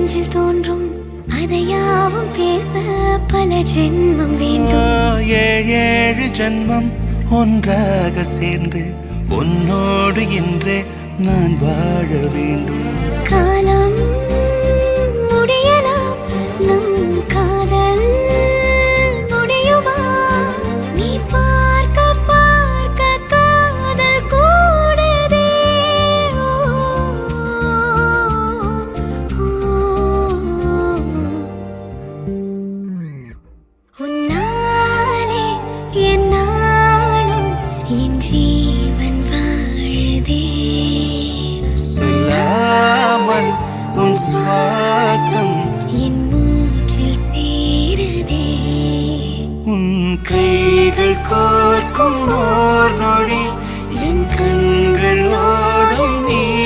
நெஞ்சில் தோன்றும் அதையாவும் பேச பல ஜென்மம் வேண்டும். ஏழு ஜென்மம் ஒன்றாக சேர்ந்து உன்னோடு இன்றே நான் வாழ வேண்டும். காலம் முடியலாம், நம் காதல் முடியுமா? நீ பார்க்க பார்க்க காதல் கூடுதே. உன்னாலே என் நாளும் என் ஜீவன் வாழுதே. சொல்லாமல் உன் சுவாசம் என் மூச்சில் சேருதே. உன் கைகள் கோர்க்கும் ஓர் நொடி